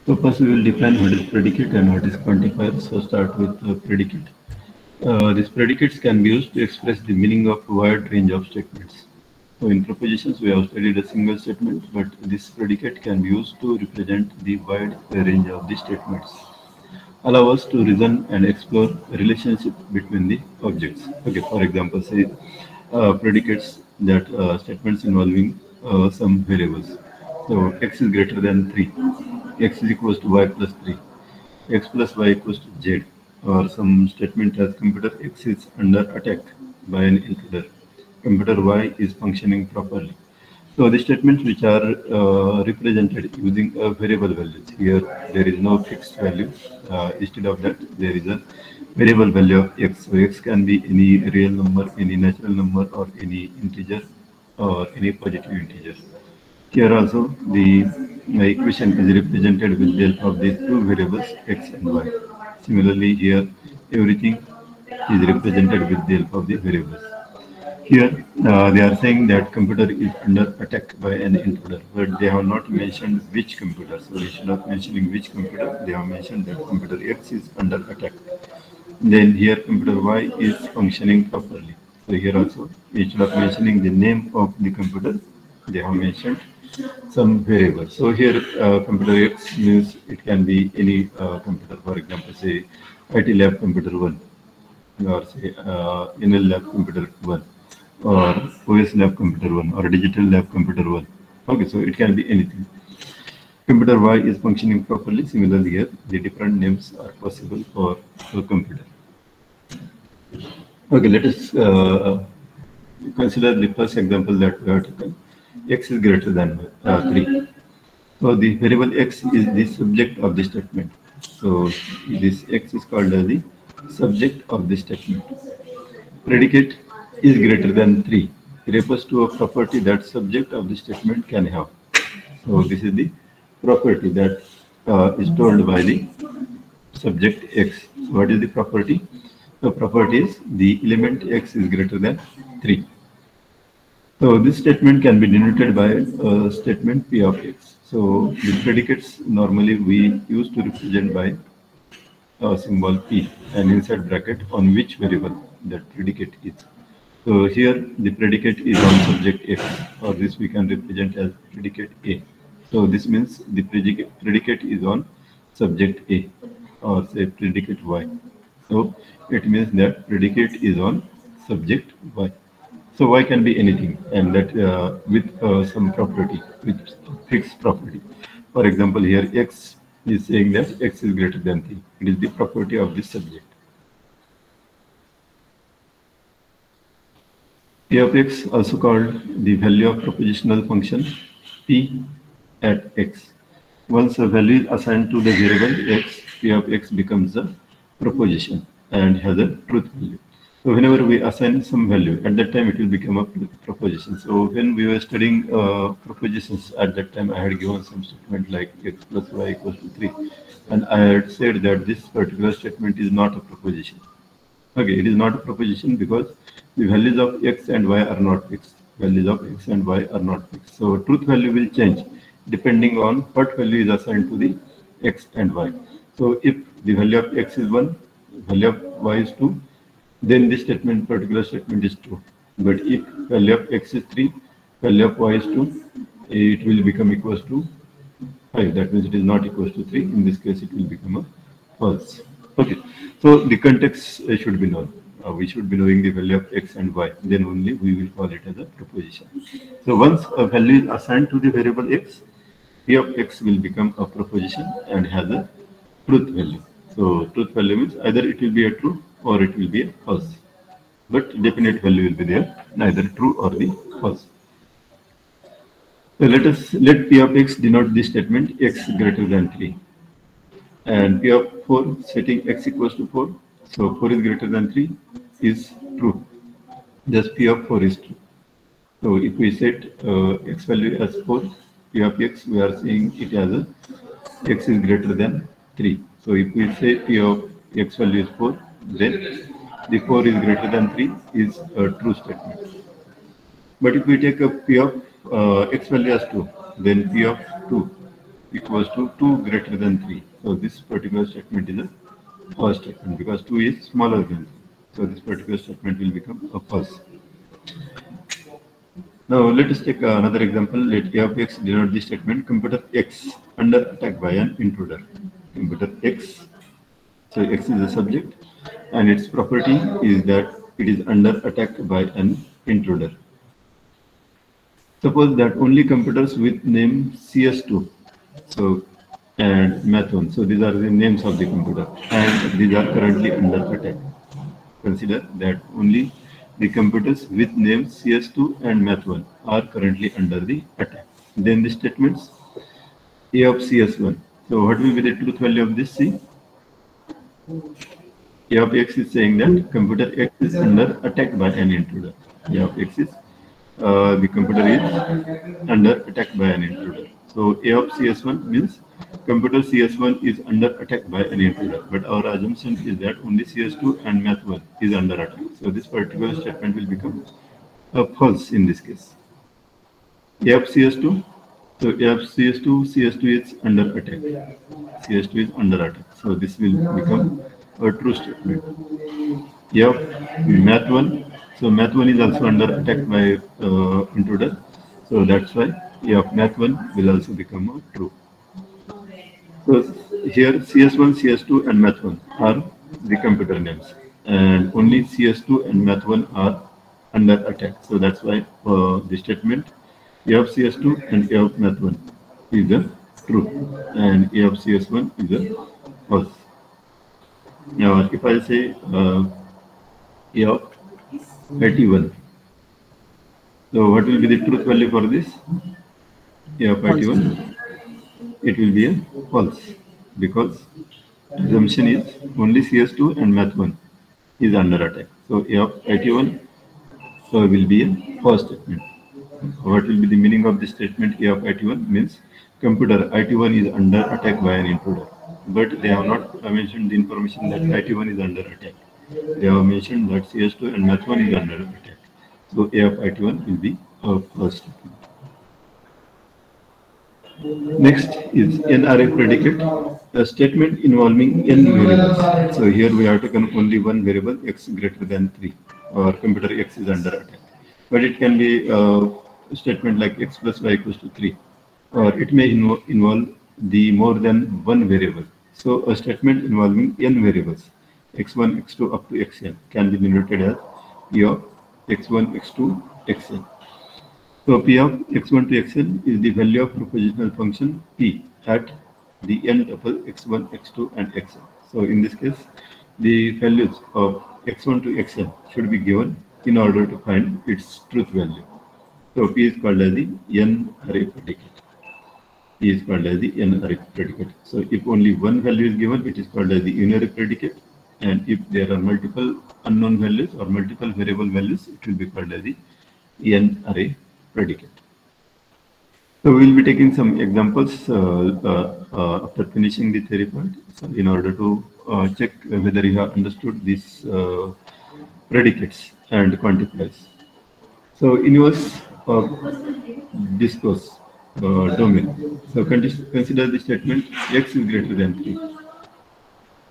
So first we will define what is predicate and what is quantifier. So start with predicate. These predicates can be used to express the meaning of a wide range of statements. So in propositions we have studied a single statement, but this predicate can be used to represent the wide range of the statements. Allow us to reason and explore the relationship between the objects. Okay, for example, say predicates that statements involving some variables. So x is greater than 3, x is equals to y plus 3, x plus y equals to z, or some statement as computer x is under attack by an intruder, computer y is functioning properly. So the statements which are represented using a variable values. Here there is no fixed value. Instead of that, there is a variable value of x. So x can be any real number, any natural number, or any integer, or any positive integer. Here also the equation is represented with the help of these two variables x and y. Similarly, here everything is represented with the help of the variables. Here, they are saying that computer is under attack by an intruder, but they have not mentioned which computer. So instead of mentioning which computer, they have mentioned that computer X is under attack. Then here, computer Y is functioning properly. So here also, instead of mentioning the name of the computer, they have mentioned some variable. So here, computer X means it can be any computer. For example, say IT lab computer 1, or say NL lab computer 1, or OS lab computer 1, or digital lab computer 1. Okay, so it can be anything. Computer Y is functioning properly. Similarly here, the different names are possible for a computer. Okay, let us consider the first example that we have taken. X is greater than 3. So the variable x is the subject of the statement. So this x is called as the subject of the statement. Predicate is greater than 3 refers to a property that subject of the statement can have. So this is the property that is told by the subject x. So what is the property? The property is the element x is greater than 3. So this statement can be denoted by a statement p of x. So the predicates normally we used to represent by symbol p and inside bracket on which variable that predicate is. So here the predicate is on subject x, or this we can represent as predicate a. So this means the predicate is on subject a, or say predicate y. So it means that predicate is on subject y. So y can be anything, and that with some property, with fixed property. For example, here x is saying that x is greater than 3. It is the property of this subject. P of x, also called the value of propositional function p at x. Once a value is assigned to the variable x, p of x becomes a proposition and has a truth value. So whenever we assign some value, at that time it will become a proposition. So when we were studying propositions, at that time I had given some statement like x plus y equals to 3. And I had said that this particular statement is not a proposition. Okay, it is not a proposition because the values of x and y are not fixed. Values of x and y are not fixed. So truth value will change depending on what value is assigned to the x and y. So if the value of x is 1, value of y is 2, then this statement, particular statement is true. But if value of x is 3, value of y is 2, it will become equals to 5. That means it is not equals to 3. In this case, it will become a false. Okay. So the context should be known. We should be knowing the value of x and y. Then only we will call it as a proposition. So once a value is assigned to the variable x, p of x will become a proposition and has a truth value. So truth value means either it will be a true or it will be a false. But definite value will be there, neither true or the false. So let p of x denote this statement x greater than 3. And p of 4 setting x equals to 4. So 4 is greater than 3 is true. Thus p of 4 is true. So if we set x value as 4, p of x, we are saying it as a x is greater than 3. So if we say p of x value is 4, then the 4 is greater than 3 is a true statement. But if we take a p of x value as 2, then p of 2 equals to 2 greater than 3. So this particular statement is a false statement because 2 is smaller than 3. So this particular statement will become a false. Now let us take another example. Let A of X denote the statement computer X under attack by an intruder. Computer X, so X is the subject, and its property is that it is under attack by an intruder. Suppose that only computers with name CS2, so and Math1, so these are the names of the computer, and these are currently under attack. Consider that only the computers with names CS2 and Math1 are currently under the attack. Then the statements A of CS1. So what will be the truth value of this C? A of X is saying that computer X is under attack by an intruder. A of X is the computer is under attack by an intruder. So A of CS1 means computer CS1 is under attack by an intruder. But our assumption is that only CS2 and Math1 is under attack. So this particular statement will become a false in this case. A of CS2. So A of CS2 is under attack. CS2 is under attack. So this will become a true statement. A of Math1. So Math1 is also under attack by intruder. So that's why A of Math1 will also become a true. So here CS1, CS2 and Math1 are the computer names, and only CS2 and Math1 are under attack. So that's why the statement A of CS2 and A of Math1 is the true, and A of CS1 is the false. Now if I say A of 81, so what will be the truth value for this? A of 81, it will be a false because assumption is only CS2 and Math1 is under attack. So A of 81 will be a false statement. What will be the meaning of this statement? A of 81 means computer IT1 is under attack by an intruder, but they have not mentioned the information that IT1 is under attack. They have mentioned that CS2 and Math1 is under attack. So A of IT1 will be a false statement. Next is n array predicate, a statement involving n variables. So here we have taken only one variable, x greater than 3, or computer x is under attack. But it can be a statement like x plus y equals to 3, or it may involve the more than one variable. So a statement involving n variables, x1, x2 up to xn, can be denoted as p of x1, x2, xn. So p of x1 to xn is the value of propositional function p at the n tuple x1, x2 and xn. So in this case, the values of x1 to xn should be given in order to find its truth value. So p is called as the n array predicate. P is called as the n array predicate. So if only one value is given, it is called as the unary predicate. And if there are multiple unknown values or multiple variable values, it will be called as the n array predicate. So we will be taking some examples after finishing the theory part, so in order to check whether you have understood these predicates and quantifiers. So inverse of discourse domain. So consider the statement x is greater than 3.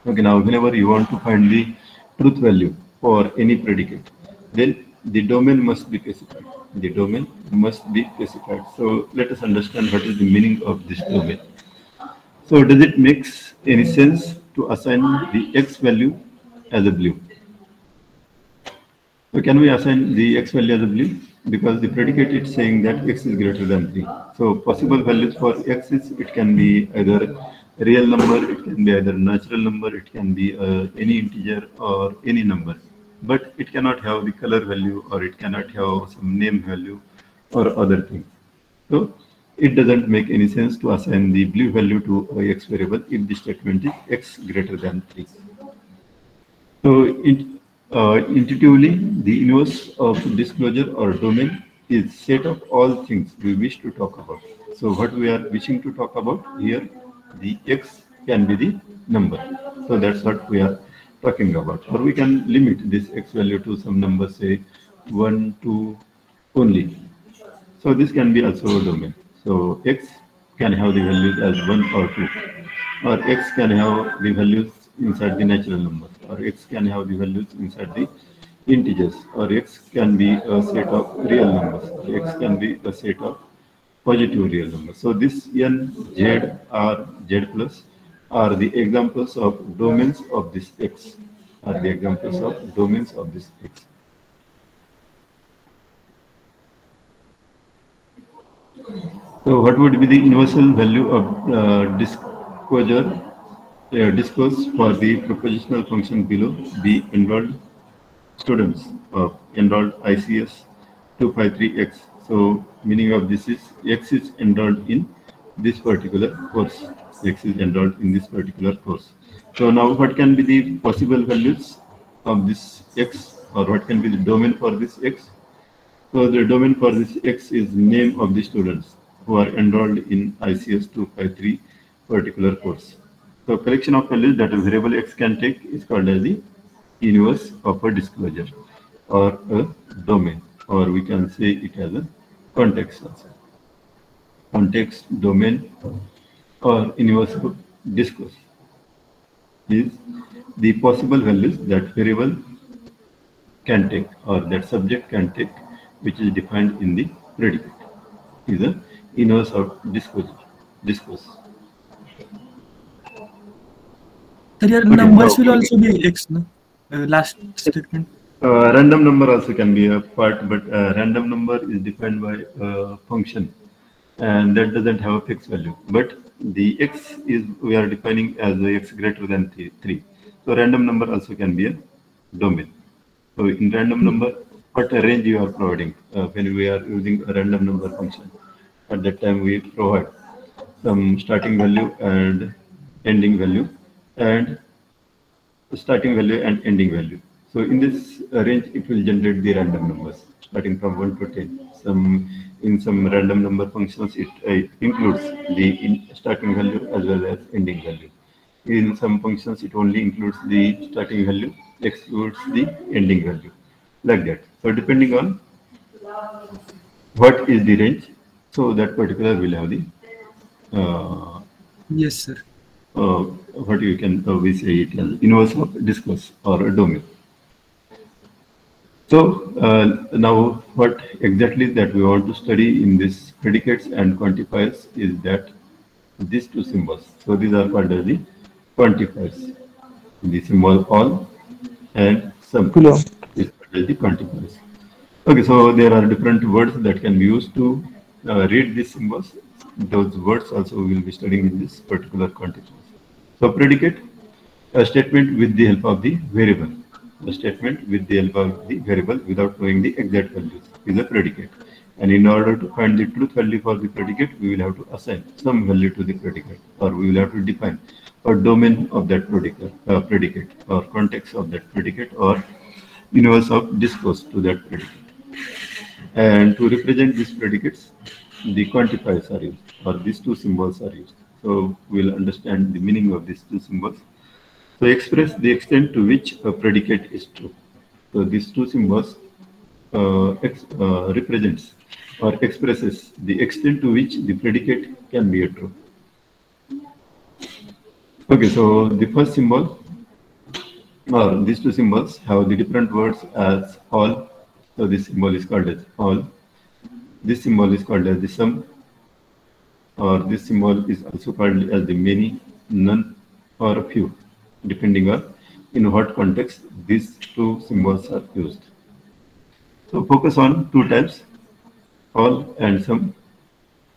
Okay, now whenever you want to find the truth value for any predicate, then the domain must be specified. The domain must be specified. So let us understand what is the meaning of this domain. So does it make any sense to assign the x value as a blue? So can we assign the x value as a blue? Because the predicate is saying that x is greater than 3. So possible values for x is, it can be either a real number, it can be either a natural number, it can be any integer or any number. But it cannot have the color value, or it cannot have some name value or other thing. So it doesn't make any sense to assign the blue value to a x variable if the statement is x greater than 3. So intuitively, the inverse of disclosure or domain is set of all things we wish to talk about. So what we are wishing to talk about here, the x can be the number. So that's what we are talking about. Or we can limit this x value to some number, say 1, 2 only. So this can be also a domain. So x can have the values as 1 or 2, or x can have the values inside the natural numbers, or x can have the values inside the integers, or x can be a set of real numbers, or x can be a set of positive real numbers. So this n, z, r, z plus are the examples of domains of this x, are the examples of domains of this x. So what would be the universal value of discourse for the propositional function below the enrolled students of enrolled ICS 253X. So meaning of this is X is enrolled in this particular course. X is enrolled in this particular course. So now what can be the possible values of this X, or what can be the domain for this X? So the domain for this X is name of the students who are enrolled in ICS 253 particular course. So collection of values that a variable X can take is called as the universe of a disclosure, or a domain, or we can say it as a context also. Context, domain, or universe of discourse is the possible values that variable can take, or that subject can take, which is defined in the predicate, is a universe of discourse. So your numbers will also be X, no? Last statement. Random number also can be a part, but random number is defined by a function, and that doesn't have a fixed value. But the x is, we are defining as a x greater than 3. So random number also can be a domain. So in random number, what range you are providing when we are using a random number function? At that time, we provide some starting value and ending value, and starting value and ending value. So in this range, it will generate the random numbers starting from 1 to 10. In some random number functions, it includes the starting value as well as ending value. In some functions, it only includes the starting value, excludes the ending value, like that. So depending on what is the range, so that particular will have the yes, sir. What you can we say it as universe of discourse or a domain. So now what exactly that we want to study in this predicates and quantifiers is that these two symbols. So these are called as the quantifiers. The symbol all and some is called as the quantifiers. Okay, so there are different words that can be used to read these symbols. Those words also we will be studying in this particular quantifier. So predicate, a statement with the help of the variable. A statement with the help of the variable without knowing the exact values is a predicate. And in order to find the truth value for the predicate, we will have to assign some value to the predicate, or we will have to define a domain of that predicate, or context of that predicate, or universe of discourse to that predicate. And to represent these predicates, the quantifiers are used, or these two symbols are used. So we'll understand the meaning of these two symbols. So express the extent to which a predicate is true. So these two symbols represents or expresses the extent to which the predicate can be a true. Okay, so the first symbol, or these two symbols have the different words as all. So this symbol is called as all. This symbol is called as the sum, or this symbol is also called as the many, none, or a few, depending on in what context these two symbols are used. So focus on two types, all and sum.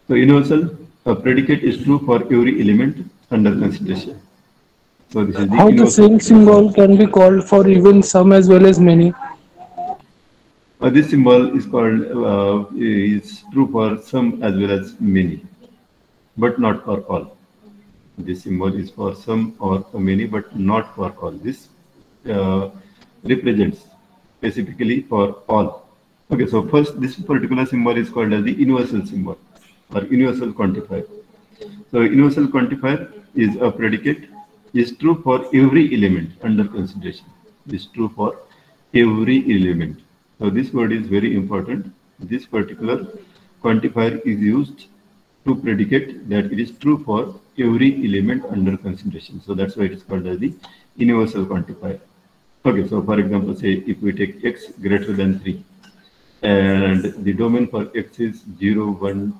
So universal, a predicate is true for every element under consideration. So this is the how the same symbol can be called for even some as well as many. This symbol is called is true for some as well as many, but not for all. This symbol is for some or for many, but not for all. This represents specifically for all. Okay, so first, this particular symbol is called as the universal symbol or universal quantifier. So universal quantifier is a predicate, is true for every element under consideration. Is true for every element. So this word is very important. This particular quantifier is used to predicate that it is true for every element under consideration. So that's why it is called as the universal quantifier. Okay, so for example, say if we take x greater than 3 and the domain for x is 0, 1,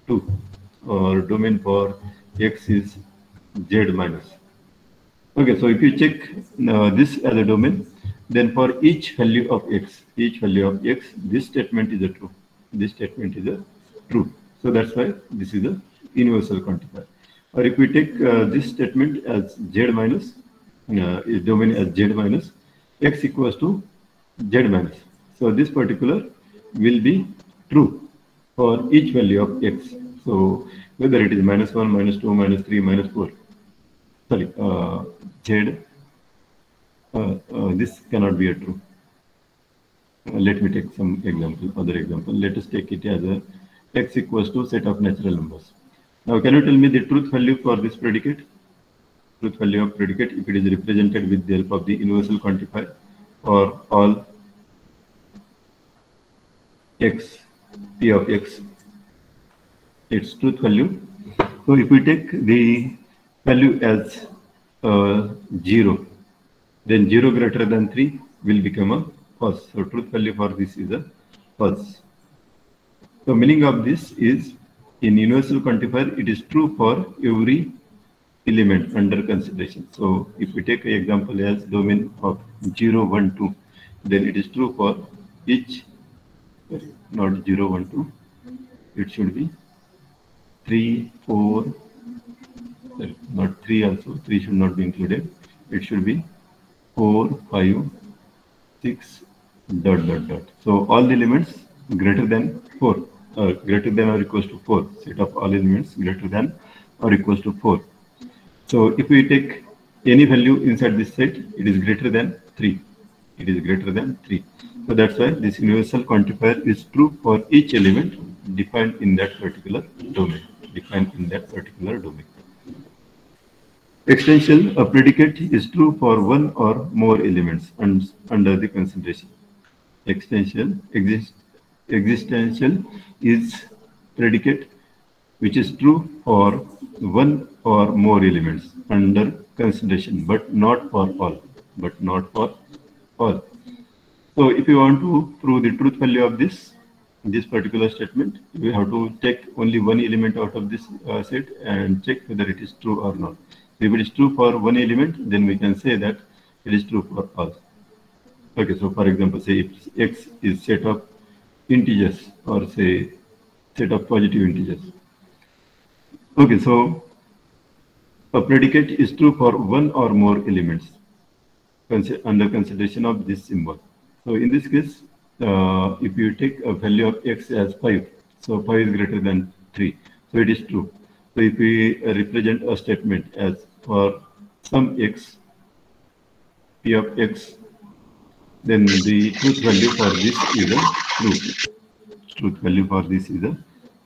2, or domain for x is z minus. Okay, so if you check this as a domain, then for each value of x, this statement is a true. This statement is a true. So that's why this is a universal quantifier. Or if we take this statement as z minus, is domain as z minus, x equals to z minus. So this particular will be true for each value of x. So whether it is -1, -2, -3, -4, sorry, z, this cannot be a true. Let me take some example, other example. Let us take it as a x equals to set of natural numbers. Now, can you tell me the truth value for this predicate? Truth value of predicate, if it is represented with the help of the universal quantifier for all x, p of x, its truth value. So if we take the value as 0, then 0 greater than 3 will become a false. So truth value for this is a false. So meaning of this is, in universal quantifier, it is true for every element under consideration. So if we take an example as domain of 0, 1, 2, then it is true for each, not 0, 1, 2, it should be 3, 4, sorry, not 3 also, 3 should not be included. It should be 4, 5, 6, ... So all the elements greater than 4, greater than or equals to 4, set of all elements greater than or equals to 4. So if we take any value inside this set, it is greater than 3. It is greater than 3. So that's why this universal quantifier is true for each element defined in that particular domain. Extension, a predicate is true for one or more elements under the consideration. Existential is predicate which is true for one or more elements under consideration, but not for all. So if you want to prove the truth value of this particular statement, you have to take only one element out of this set and check whether it is true or not. If it is true for one element, then we can say that it is true for all. Okay, so for example, say if x is set of integers or say set of positive integers. Okay, so a predicate is true for one or more elements under consideration of this symbol. So in this case, if you take a value of x as 5, so 5 is greater than 3, so it is true. So if we represent a statement as for some x, p of x, then the truth value for this is a true. Truth value for this is a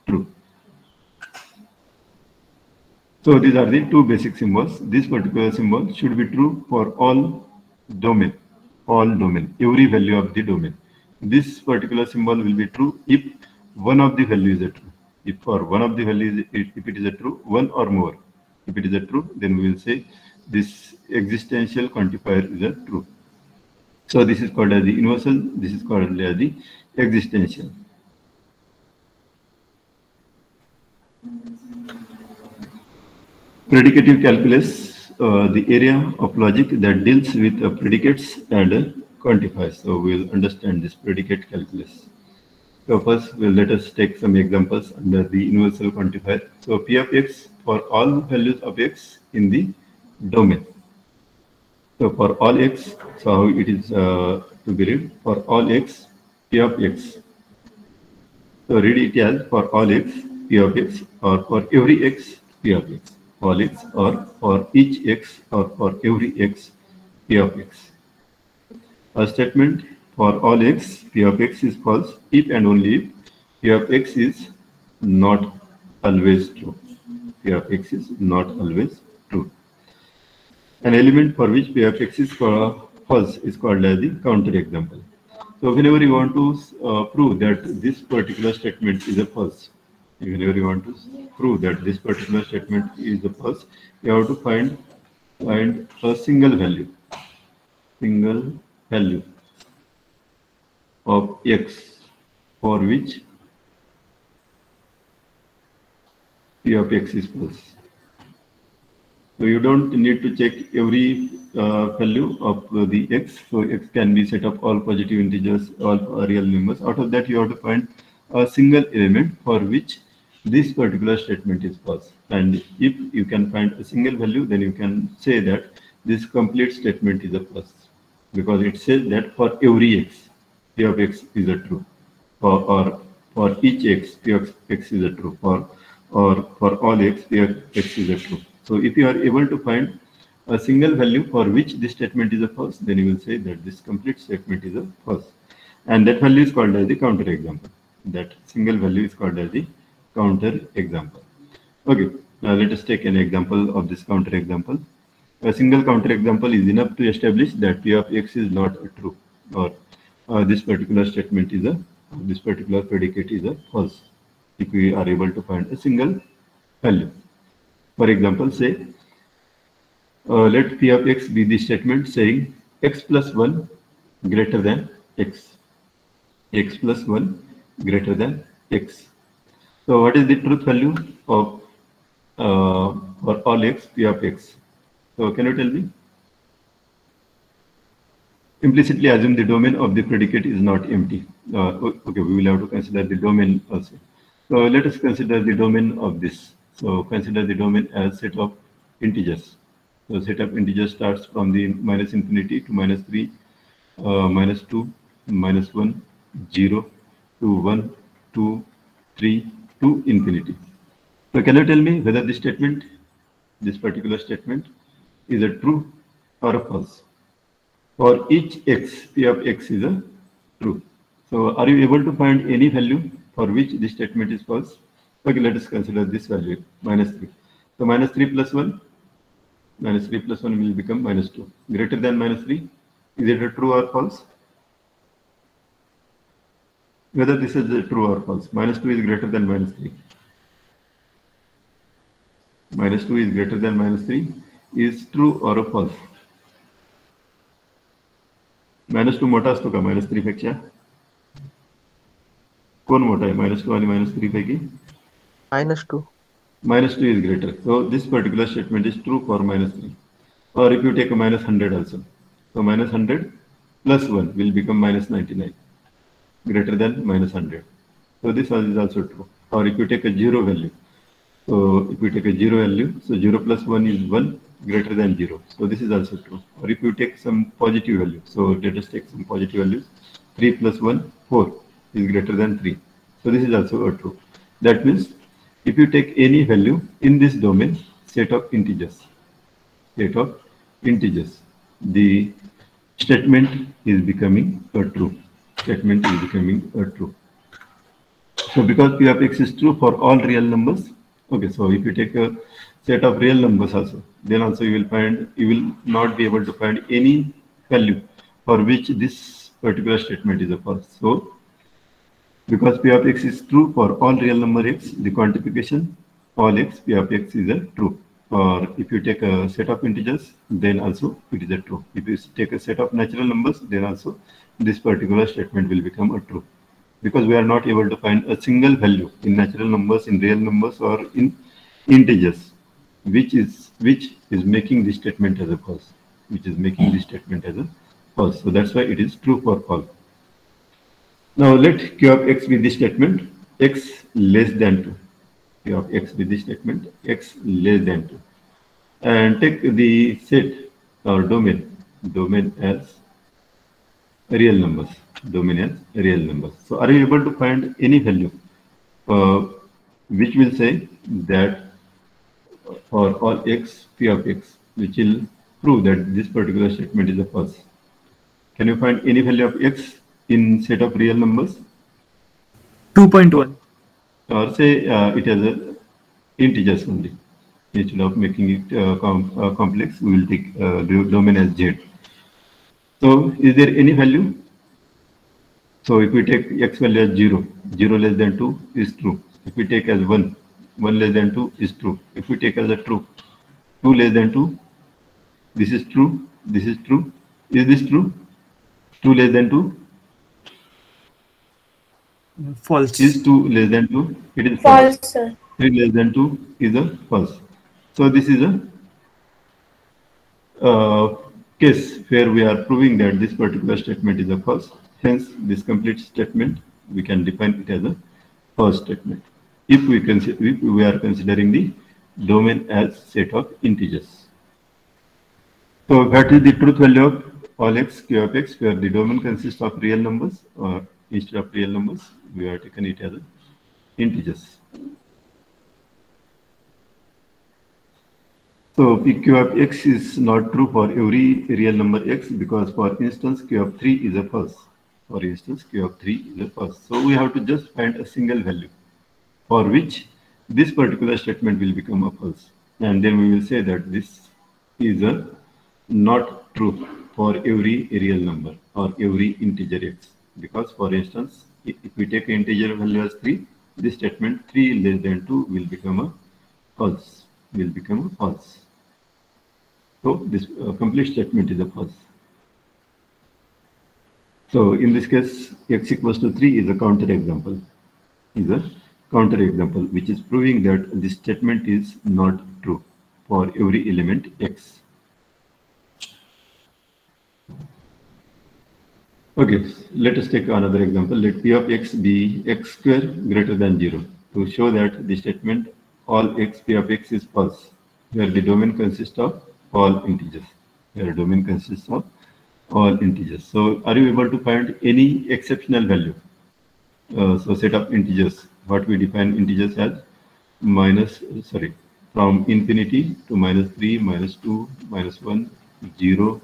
true. So these are the two basic symbols. This particular symbol should be true for all domain, every value of the domain. This particular symbol will be true if one of the values is a true. If for one of the values, if it is a true, one or more. If it is a true, then we will say this existential quantifier is a true. So this is called as the universal, this is called as the existential. Predicative calculus, the area of logic that deals with predicates and quantifiers. So we'll understand this predicate calculus. So first, let us take some examples under the universal quantifier. So p of x for all values of x in the domain. So for all x, so how it is to be read? For all x, p of x. So read it as for all x, p of x, or for every x, p of x. All x, or for each x, or for every x, p of x. A statement for all x, p of x is false if and only if p of x is not always true. P of x is not always true. An element for which p of x is false is called as the counterexample. So whenever you want to prove that this particular statement is a false, whenever you want to prove that this particular statement is a false, you have to find a single value of x for which p of x is false. So you don't need to check every value of the x. So x can be set of all positive integers, all real numbers. Out of that, you have to find a single element for which this particular statement is false. And if you can find a single value, then you can say that this complete statement is a false, because it says that for every x, p of x is a true, or for each x, p of x is a true, or for all x, p of x is a true. So if you are able to find a single value for which this statement is a false, then you will say that this complete statement is a false. And that value is called as the counter example. That single value is called as the counter example. Okay, now let us take an example of this counter example. A single counter example is enough to establish that p of x is not a true, or this particular statement is this particular predicate is a false, if we are able to find a single value. For example, say, let p of x be the statement saying x plus 1 greater than x. X plus 1 greater than x. So what is the truth value of for all x, p of x? So can you tell me? Implicitly assume the domain of the predicate is not empty. Okay, we will have to consider the domain also. So let us consider the domain of this. So consider the domain as set of integers. So set of integers starts from the minus infinity to minus 3, minus 2, minus 1, 0, to 1, 2, 3, to infinity. So can you tell me whether this statement, this particular statement, is a true or a false? For each x, p of x is a true. So are you able to find any value for which this statement is false? Okay, let us consider this value, minus 3. So minus 3 plus 1, minus 3 plus 1 will become minus 2. Greater than minus 3, is it a true or false? Whether this is a true or false. Minus 2 is greater than minus 3. Minus 2 is greater than minus 3 is true or a false? minus 2 मोठा असतो का minus 3 पेक्षा? कोण मोठा आहे minus 2 आणि minus 3 पैकी? minus 2. Minus 2 is greater. So this particular statement is true for minus 3. Or if you take a minus 100 also. So minus 100 plus 1 will become minus 99. Greater than minus 100. So this is also true. Or if you take a 0 value. So if you take a 0 value, so 0 plus 1 is 1 greater than 0. So this is also true. Or if you take some positive value. So let us take some positive values. 3 plus 1, 4 is greater than 3. So this is also a true. That means if you take any value in this domain, set of integers, the statement is becoming a true. Statement is becoming a true. So because p of x is true for all real numbers, okay, so if you take a set of real numbers also, then also you will not be able to find any value for which this particular statement is a false. So because p of x is true for all real number x, the quantification all x, p of x is a true. Or if you take a set of integers, then also it is a true. If you take a set of natural numbers, then also this particular statement will become a true. Because we are not able to find a single value in natural numbers, in real numbers, or in integers, which is making this statement as a false. So that's why it is true for all. Now let q of x be the statement x less than 2. Q of x be the statement x less than 2. And take the set or domain as real numbers. So are you able to find any value which will say that for all x, p of x, which will prove that this particular statement is a false? Can you find any value of x in set of real numbers? 2.1. Or say it has a integers only. Instead of making it complex, we will take the domain as z. So is there any value? So if we take x value as 0, 0 less than 2 is true. If we take as 1, 1 less than 2 is true. If we take as a true, 2 less than 2, this is true, this is true. Is this true? 2 less than 2? False. Is 2 less than 2? It is False, sir. 3 less than 2 is a false. So this is a case where we are proving that this particular statement is a false. Hence, this complete statement, we can define it as a false statement. If we are considering the domain as set of integers. So what is the truth value of all x, q of x, where the domain consists of real numbers, or instead of real numbers, we have taken it as integers. So q of x is not true for every real number x, because for instance q of 3 is a false. For instance, q of 3 is a false. So we have to just find a single value for which this particular statement will become a false. And then we will say that this is a not true for every real number or every integer x. Because for instance, if we take an integer value as 3, this statement 3 less than 2 will become a false. So this complete statement is a false. So in this case, x equals to 3 is a counter example. Which is proving that this statement is not true for every element x. Okay, let us take another example. Let p of x be x square greater than 0 to show that the statement all x p of x is false, where the domain consists of all integers. So are you able to find any exceptional value? So set of integers, what we define integers as from infinity to -3, -2, -1, 0,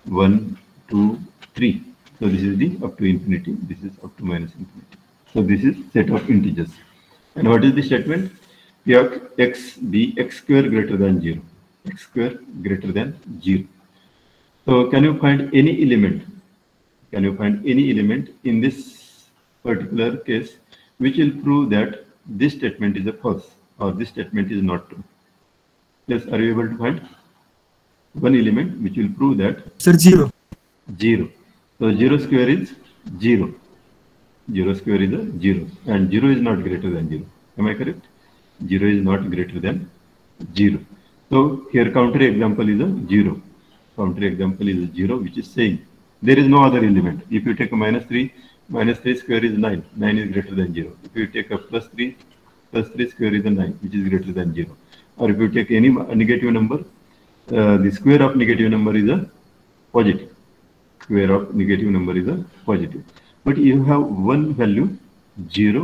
1, 2, 3. So this is the up to infinity, this is up to -infinity. So this is set of integers. And what is the statement? P of x be x square greater than 0. X square greater than 0. So can you find any element? In this particular case which will prove that this statement is a false or this statement is not true? Yes, are you able to find one element which will prove that? Sir, 0. 0. So 0 square is 0. 0 square is a 0, and 0 is not greater than 0. Am I correct? 0 is not greater than 0. So here counter example is a 0. Which is saying there is no other element. If you take a -3 square is 9. 9 is greater than 0. If you take a +3 square is a 9, which is greater than 0. Or if you take any negative number, the square of negative number is a positive. But you have one value 0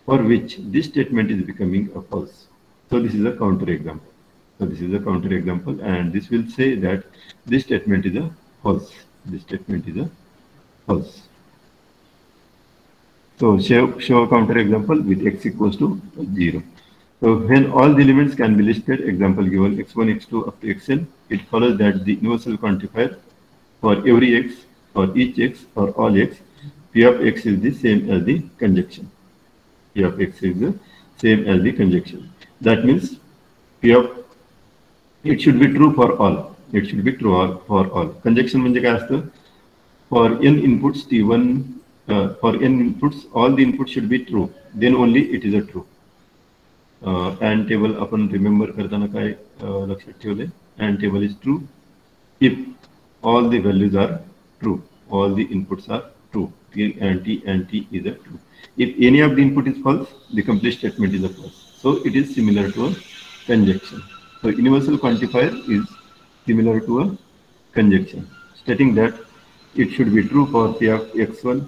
for which this statement is becoming a false. So this is a counter example. And this will say that this statement is a false. So show a counter example with x equals to 0. So when all the elements can be listed, example given x1, x2 up to xn, it follows that the universal quantifier for every x, for each x, or all x, p of x is the same as the conjunction. That means it should be true for all. Conjunction means for n inputs t1, for n inputs, all the inputs should be true. Then only it is a true. And table आपण remember करताना काय लक्षात ठेवले? And table is true if all the values are true. All the inputs are true. T and T is a true. If any of the input is false, the complete statement is a false. So it is similar to a conjunction. So universal quantifier is similar to a conjunction, stating that it should be true for p of x1,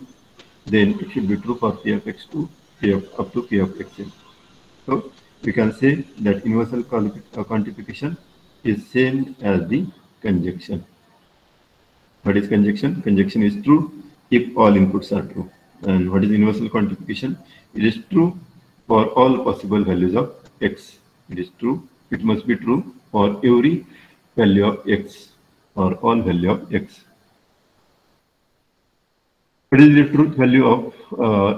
then it should be true for p of x2, up to p of xn. So we can say that universal quantification is same as the conjunction. What is conjunction? Conjunction is true if all inputs are true. And what is universal quantification? It is true for all possible values of x. It must be true for every value of x or all value of x. What is the truth value of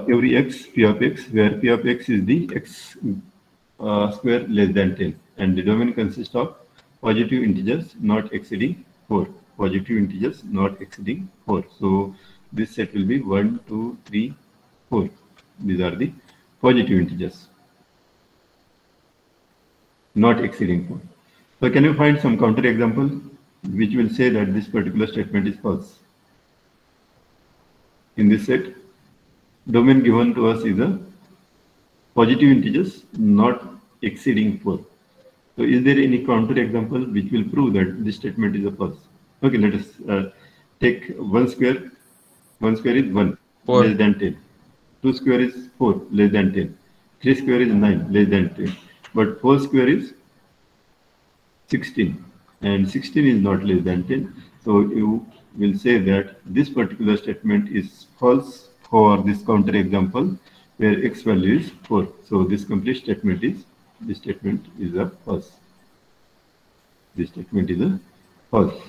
every x, p of x, where p of x is the x square less than 10, and the domain consists of positive integers not exceeding 4. Positive integers not exceeding 4. So this set will be 1, 2, 3, 4. These are the positive integers not exceeding 4. So can you find some counter example which will say that this particular statement is false? In this set, domain given to us is a positive integers not exceeding 4. So is there any counter example which will prove that this statement is a false? Okay, let us take 1 square. 1 square is 1 4. less than 10. 2 square is 4 less than 10. 3 square is 9 less than 10. But 4 square is 16, and 16 is not less than 10. So you will say that this particular statement is false for this counter example where x value is 4. So this complete statement is a false. This statement is a false.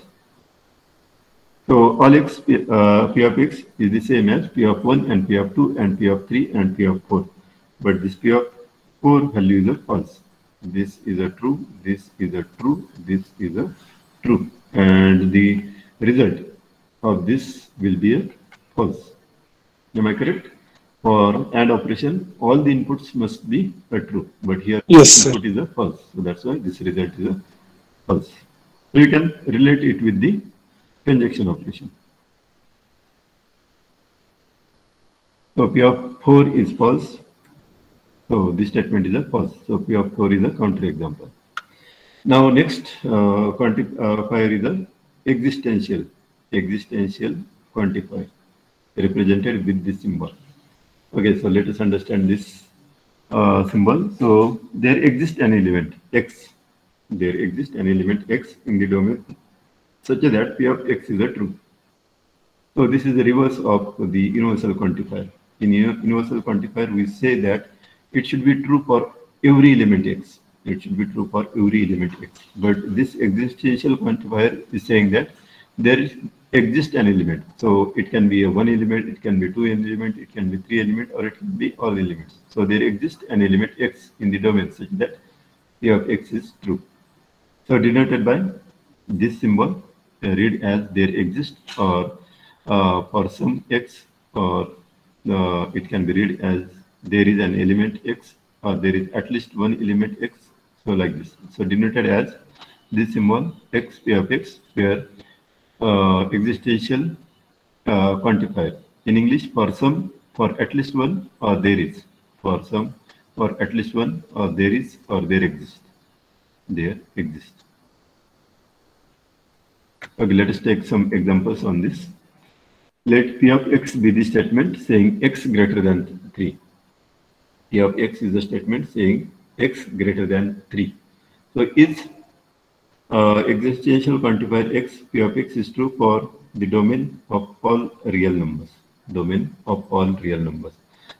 So all x p of x is the same as p of 1 and p of 2 and p of 3 and p of 4. But this p of 4 value is a false. This is a true, this is a true, this is a true. And the result of this will be a false. Am I correct? For AND operation, all the inputs must be a true. But here Yes, input is a false. So that's why this result is a false. So you can relate it with the conjunction operation. So P of 4 is false. So this statement is a false. So P of 4 is a counter example. Now next quantifier is a existential quantifier represented with this symbol. Okay, so let us understand this symbol. So there exists an element x. There exists an element x in the domain such that P of x is a true. So this is the reverse of the universal quantifier. In universal quantifier, we say that it should be true for every element x. It should be true for every element x. But this existential quantifier is saying that there exists an element. So it can be a 1 element, it can be 2 element, it can be 3 element, or it can be all elements. So there exists an element x in the domain such that P of x is true. So denoted by this symbol, read as there exists, or for some x, or it can be read as there is an element x, or there is at least one element x. So like this. So denoted as this symbol x, P of x, where existential quantifier. In English, for some, for at least one, or there is. For some, for at least one, or there is, or there exists. There exists. Okay, let us take some examples on this. Let P of x be the statement saying x greater than 3. P of x is a statement saying x greater than 3. So is existential quantifier x, P of x is true for the domain of all real numbers. Domain of all real numbers.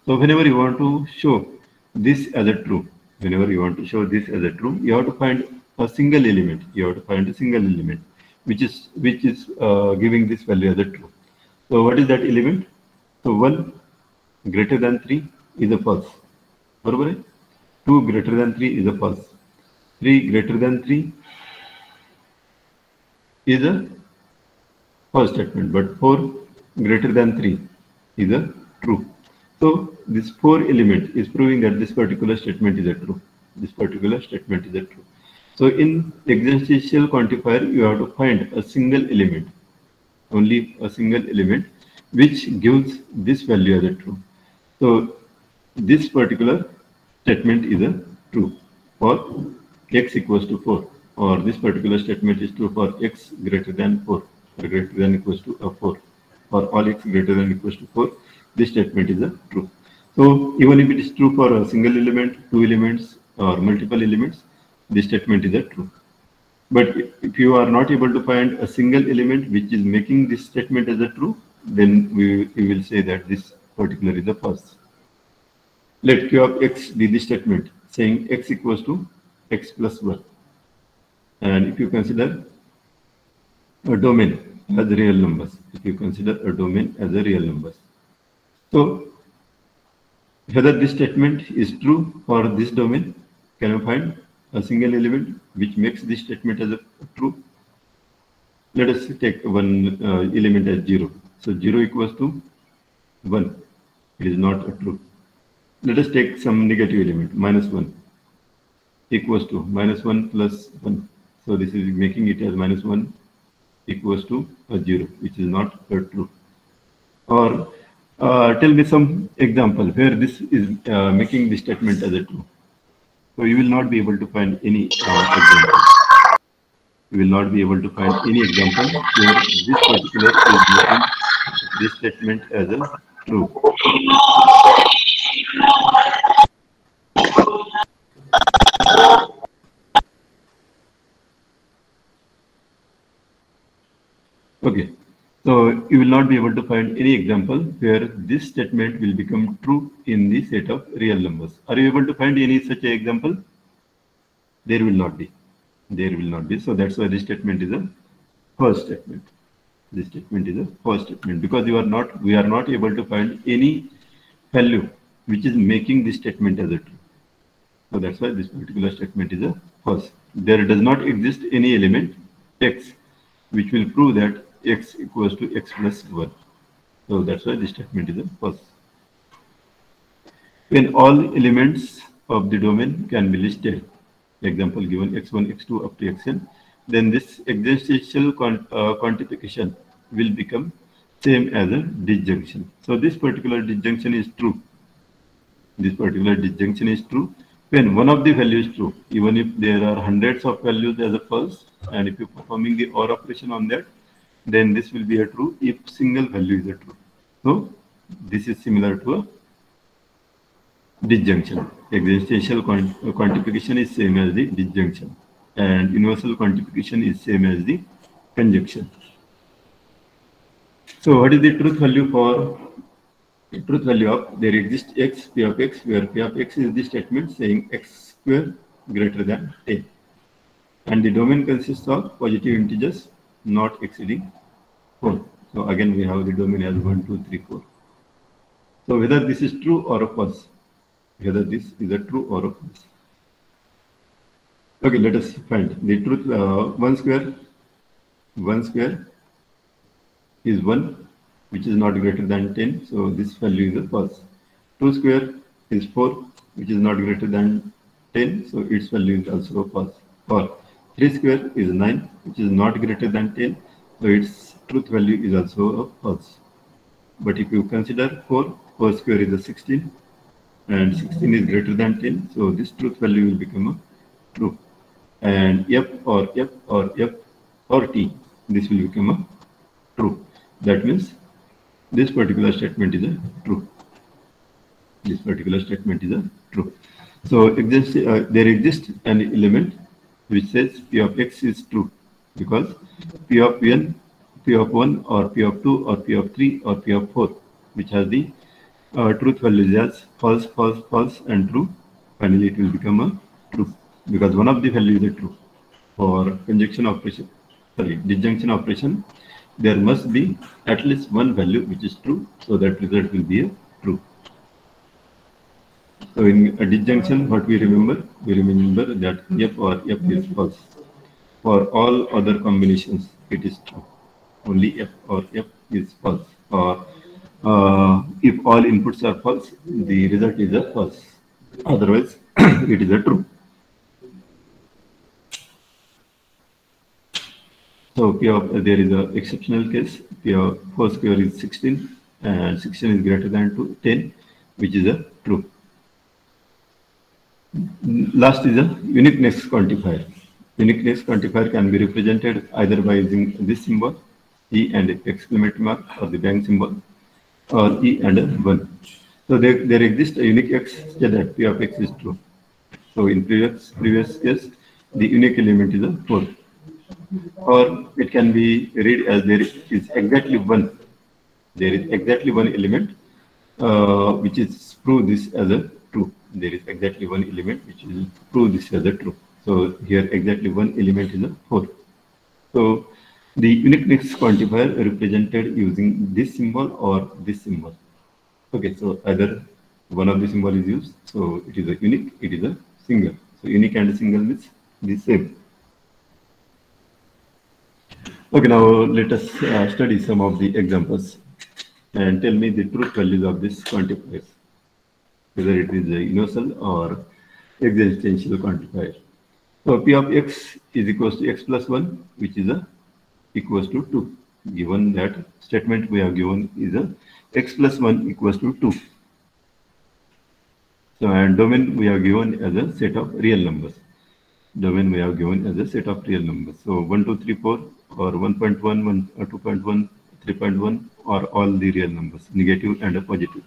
So whenever you want to show this as a true, you have to find a single element. You have to find a single element which is giving this value as a true. So what is that element? So 1 greater than 3 is a false. 2 greater than 3 is a false. 3 greater than 3 is a false statement, but 4 greater than 3 is a true. So this 4 element is proving that this particular statement is a true. This particular statement is a true. So in existential quantifier, you have to find a single element, only a single element, which gives this value as a true. So this particular statement is a true for x equals to 4, or this particular statement is true for x greater than 4, or greater than equals to a 4, or all x greater than equals to 4. This statement is a true. So even if it is true for a single element, 2 elements, or multiple elements, this statement is a true. But if you are not able to find a single element which is making this statement as a true, then we will say that this particular is a false. Let Q of x be the statement saying x equals to x plus 1. And if you consider a domain as real numbers, So whether this statement is true for this domain, can you find a single element which makes this statement as a true? Let us take one element as 0. So 0 equals to 1. It is not a true. Let us take some negative element, -1 equals to -1 plus 1. So this is making it as -1 equals to a 0, which is not a true. Or tell me some example where this is making the statement as a true. So you will not be able to find any example. You will not be able to find any example where this particular is making this statement as a true. Okay, so you will not be able to find any example where this statement will become true in the set of real numbers. Are you able to find any such example? There will not be. There will not be. So that's why this statement is a false statement. This statement is a false statement because we are not able to find any value which is making this statement as a true. So that's why this particular statement is a false. There does not exist any element x which will prove that x equals to x plus 1. So that's why this statement is a false. When all elements of the domain can be listed, example given x1, x2 up to xn, then this existential quantification will become same as a disjunction. So this particular disjunction is true. This particular disjunction is true when one of the values is true, even if there are hundreds of values as a false, and if you're performing the OR operation on that, then this will be a true if single value is a true. So this is similar to a disjunction. Existential quantification is same as the disjunction, and universal quantification is same as the conjunction. So what is the truth value for the truth value of there exists x, p of x, where p of x is the statement saying x square greater than 10. And the domain consists of positive integers not exceeding 4. So again we have the domain as 1, 2, 3, 4. So whether this is true or a false, whether this is a true or a false. Okay, let us find the truth. 1 square is 1, which is not greater than 10. So this value is a false. 2 square is 4, which is not greater than 10. So its value is also a false. Or 3 square is 9, which is not greater than 10. So its truth value is also a false. But if you consider 4 square is a 16, and 16 is greater than 10. So this truth value will become a true. And f or t, this will become a true. That means this particular statement is a true. This particular statement is a true. So there exists an element which says p of x is true because p of 1 or p of 2 or p of 3 or p of 4, which has the truth values as false, false, false, and true. Finally, it will become a true because one of the values is a true. For disjunction operation, there must be at least one value which is true, so that result will be a true. So in a disjunction, what we remember? We remember that f or f is false. For all other combinations, it is true. Only f or f is false. Or if all inputs are false, the result is a false. Otherwise, it is a true. So there is an exceptional case. P of 4 square is 16, and 16 is greater than 10, which is a true. Last is a uniqueness quantifier. Uniqueness quantifier can be represented either by using this symbol, E and exclamation mark, or the bang symbol, or E and a 1. So there exists a unique x so that P of x is true. So in previous case, the unique element is a 4. Or it can be read as there is exactly one. There is exactly one element which is prove this as a true. There is exactly one element which will prove this as a true. So here exactly one element is a 4. So the uniqueness quantifier represented using this symbol or this symbol. Okay, so either one of the symbol is used, so it is a unique, it is a single. So unique and single means the same. Okay, now let us study some of the examples and tell me the truth values of this quantifiers, whether it is a universal or existential quantifier. So P of x is equals to x plus 1, which is a equals to 2. Given that statement we have given is a x plus 1 equals to 2. So and domain we have given as a set of real numbers. Domain we have given as a set of real numbers. So 1, 2, 3, 4 or 1.1, 2.1, 3.1 are all the real numbers, negative and a positive.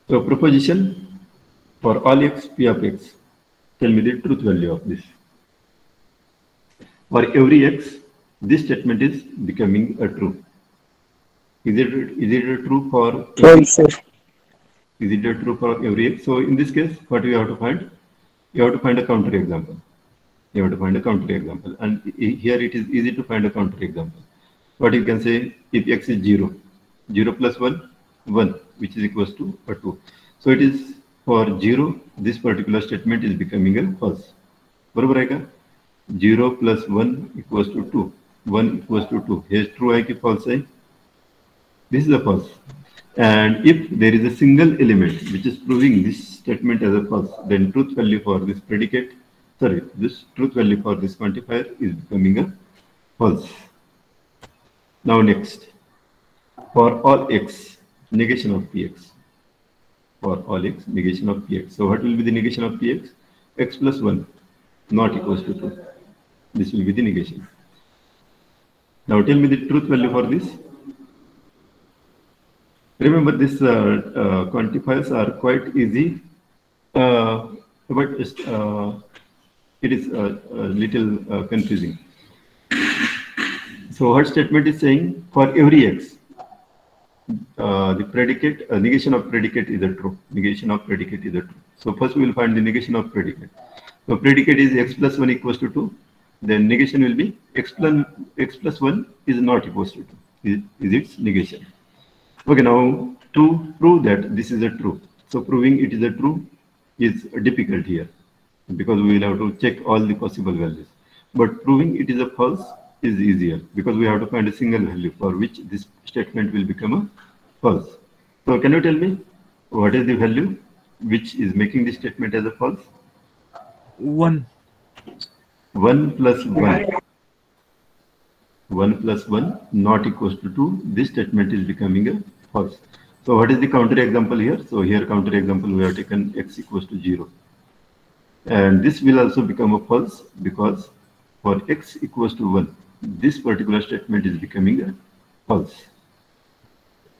So proposition for all x, P of x, tell me the truth value of this. For every x, this statement is becoming a true. Is it a true for False, sir. is it a true for every x? So in this case, what we have to find? You have to find a counter example. You have to find a counter example, and here it is easy to find a counter example. What you can say, if x is 0, 0 plus 1, 1, which is equals to a 2. So it is for 0, this particular statement is becoming a false. बरोबर है क्या? 0 plus 1 equals to 2. 1 equals to 2. Here is true है कि false है? This is a false. And if there is a single element which is proving this statement as a false, then truth value for this predicate, this truth value for this quantifier is becoming a false. Now next, for all x, negation of px. For all x, negation of px. So what will be the negation of px? X plus 1 not equals to 2. This will be the negation. Now tell me the truth value for this. Remember, this quantifiers are quite easy, but it is a little confusing. So what statement is saying? For every x, the predicate, negation of predicate is a true. Negation of predicate is a true. So first we will find the negation of predicate. So predicate is x plus 1 equals to 2. Then negation will be x plus 1 is not equals to 2. Is its negation. Okay, now to prove that this is a true. So proving it is a true is difficult here because we will have to check all the possible values. But proving it is a false is easier because we have to find a single value for which this statement will become a false. So can you tell me what is the value which is making this statement as a false? 1. 1 plus 1. 1 plus 1 not equals to 2. This statement is becoming a false. So what is the counter example here? So here counter example we have taken x equals to 0. And this will also become a false because for x equals to 1, this particular statement is becoming a false.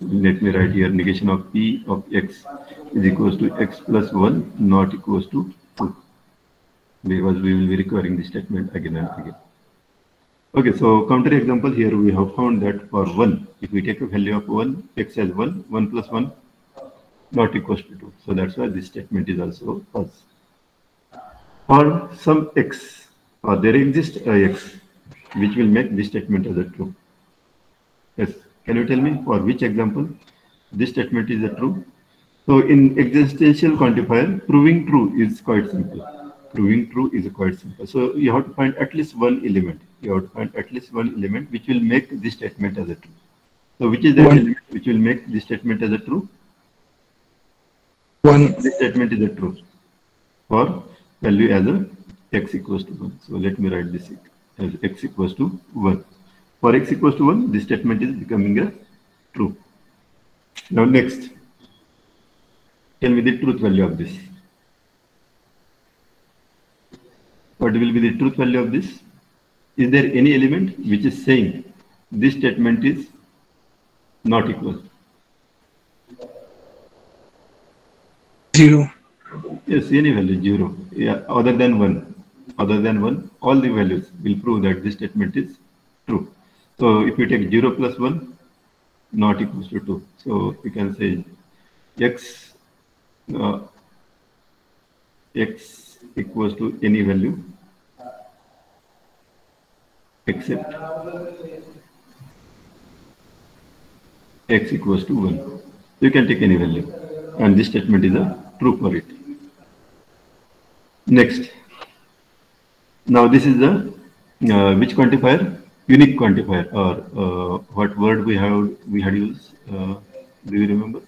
Let me write here negation of p of x is equals to x plus 1 not equals to 2 because we will be requiring this statement again and again. Okay, so counter example here we have found that for 1, if we take a value of 1, x as 1, 1 plus 1 not equals to 2. So that's why this statement is also false. For some x, or there exists a x which will make this statement as a true. Yes, can you tell me for which example this statement is a true? So in existential quantifier, proving true is quite simple. Proving true is quite simple. So you have to find at least one element. You have to find at least one element which will make this statement as a true. So which is that element which will make this statement as a true? 1. This statement is a true for value as a x equals to 1. So let me write this as x equals to 1. For x equals to 1, this statement is becoming a true. Now next, tell me the truth value of this. What will be the truth value of this? Is there any element which is saying this statement is not equal? 0. Yes, any value 0. Yeah, other than 1. Other than 1, all the values will prove that this statement is true. So if you take 0 plus 1, not equals to 2. So we can say x equals to any value except x equals to 1. You can take any value, and this statement is a true for it. Next, now this is the which quantifier? Unique quantifier, or what word we had used? Do you remember?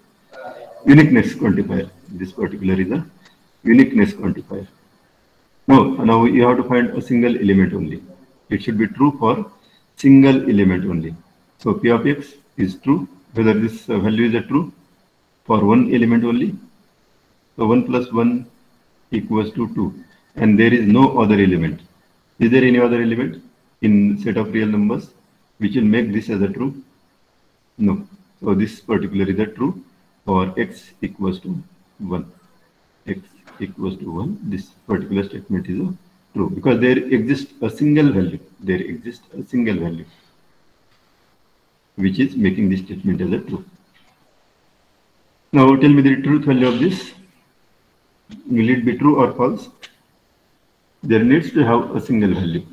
Uniqueness quantifier. This particular is a uniqueness quantifier. Now you have to find a single element only. It should be true for single element only. So p of x is true, whether this value is a true for one element only. So 1 plus 1 equals to 2, and there is no other element. Is there any other element in set of real numbers which will make this as a true? No. So this particular is a true for x equals to 1. X equals to 1. This particular statement is a true because there exists a single value. There exists a single value which is making this statement as a true. Now tell me the truth value of this. Will it be true or false? There needs to have a single value,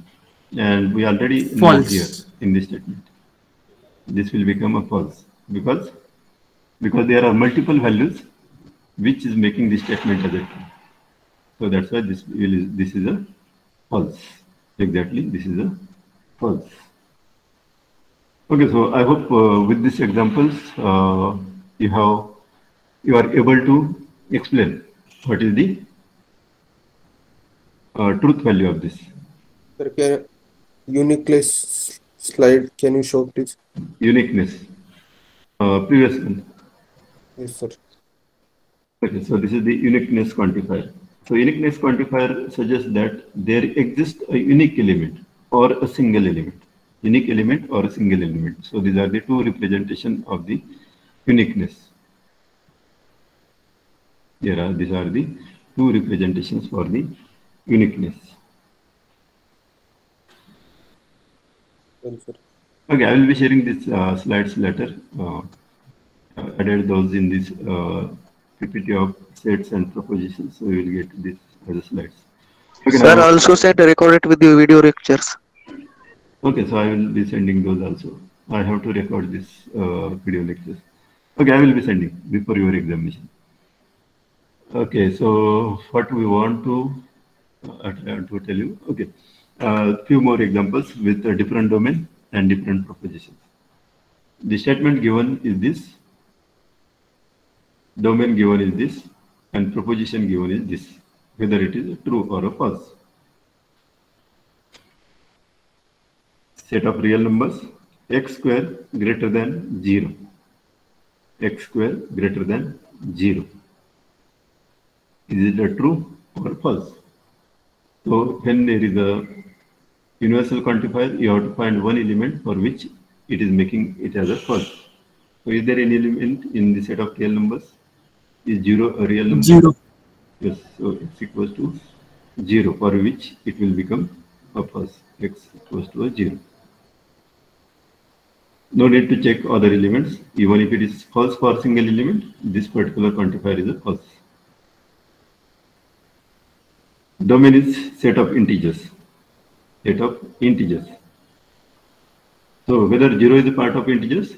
and we already know here in this statement. This will become a false because there are multiple values which is making this statement as a true. So that's why this is a false. Exactly, this is a false. Okay, so I hope with these examples you are able to explain what is the truth value of this. Sir, can uniqueness slide can you show please? Uniqueness. Previous one. Yes, sir. Okay, so this is the uniqueness quantifier. So uniqueness quantifier suggests that there exists a unique element or a single element. Unique element or a single element. So these are the two representations of the uniqueness. These are the two representations for the uniqueness. Well, sir. Okay, I will be sharing these slides later. Added those in this PPT of sets and propositions, so you will get this as a slides. Okay, sir, also send a record with the video lectures. Okay, so I will be sending those also. I have to record this video lectures. Okay, I will be sending before your examination. Okay, so what we want to tell you. Okay, few more examples with a different domain and different propositions. The statement given is this, domain given is this, and proposition given is this, whether it is true or a false. Set of real numbers, x square greater than 0. X square greater than 0. Is it a true or false? So when there is a universal quantifier, you have to find one element for which it is making it as a false. So is there any element in the set of real numbers? Is 0 a real number? 0. Yes, so x equals to 0, for which it will become a false. X equals to a 0. No need to check other elements. Even if it is false for single element, this particular quantifier is a false. Domain is set of integers. Set of integers. So whether 0 is a part of integers?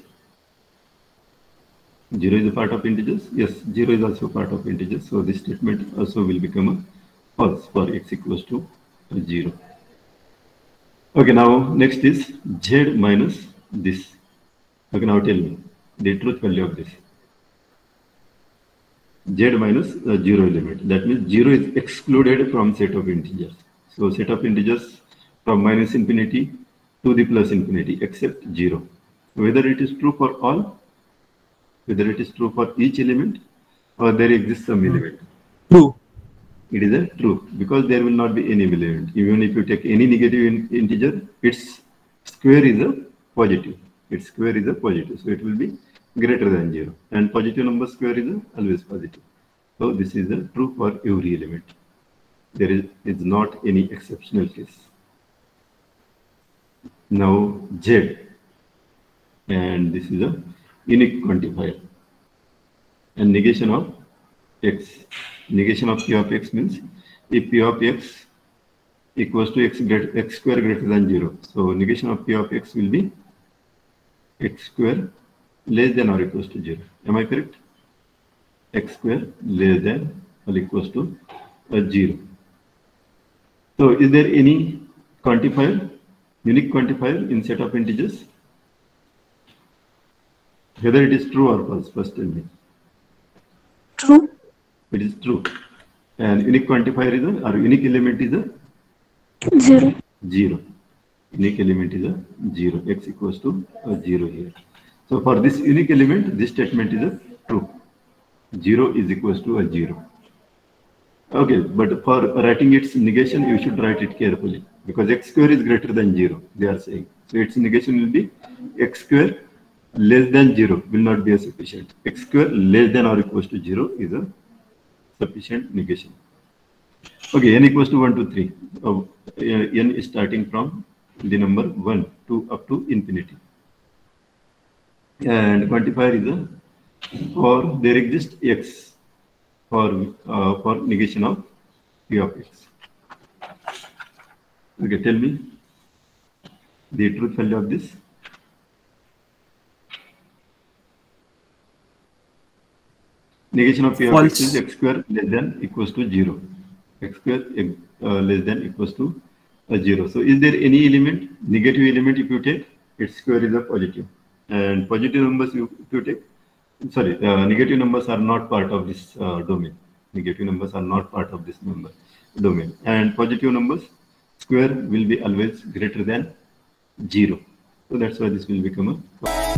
0 is a part of integers? Yes, 0 is also part of integers. So this statement also will become a false for x equals to 0. Okay, now next is z minus this. Okay, now tell me the truth value of this. Z minus 0 element. That means 0 is excluded from set of integers. So set of integers from minus infinity to the plus infinity except 0. Whether it is true for all, whether it is true for each element, or there exists some element. True. It is a true because there will not be any element. Even if you take any negative integer, its square is a positive. Its square is a positive. So it will be greater than 0. And positive number square is always positive. So this is a true for every element. There is not any exceptional case. Now Z, and this is a unique quantifier. And negation of x. Negation of p of x means if p of x equals to x square greater than 0. So negation of p of x will be x square less than or equals to 0. Am I correct? X square less than or equals to 0. So is there any quantifier, unique quantifier in set of integers? Whether it is true or false, first tell me. True. It is true. And unique quantifier is a, or unique element is a 0. 0. Unique element is a 0. X equals to 0 here. So for this unique element, this statement is a true. 0 is equals to a 0. Okay, but for writing its negation, you should write it carefully because x square is greater than 0, they are saying. So its negation will be x square less than 0 will not be a sufficient. X square less than or equals to 0 is a sufficient negation. Okay, n equals to 1 to 3. N is starting from the number 1 to up to infinity. And quantifier is a, or there exists x for negation of p of x. Okay, tell me the truth value of this. Negation of p of x is x square less than equals to 0. X square less than equals to 0. So is there any element, negative element if you take, its square is a positive. And positive numbers if you take, sorry, negative numbers are not part of this domain. Negative numbers are not part of this number domain. And positive numbers, square will be always greater than 0. So that's why this will become a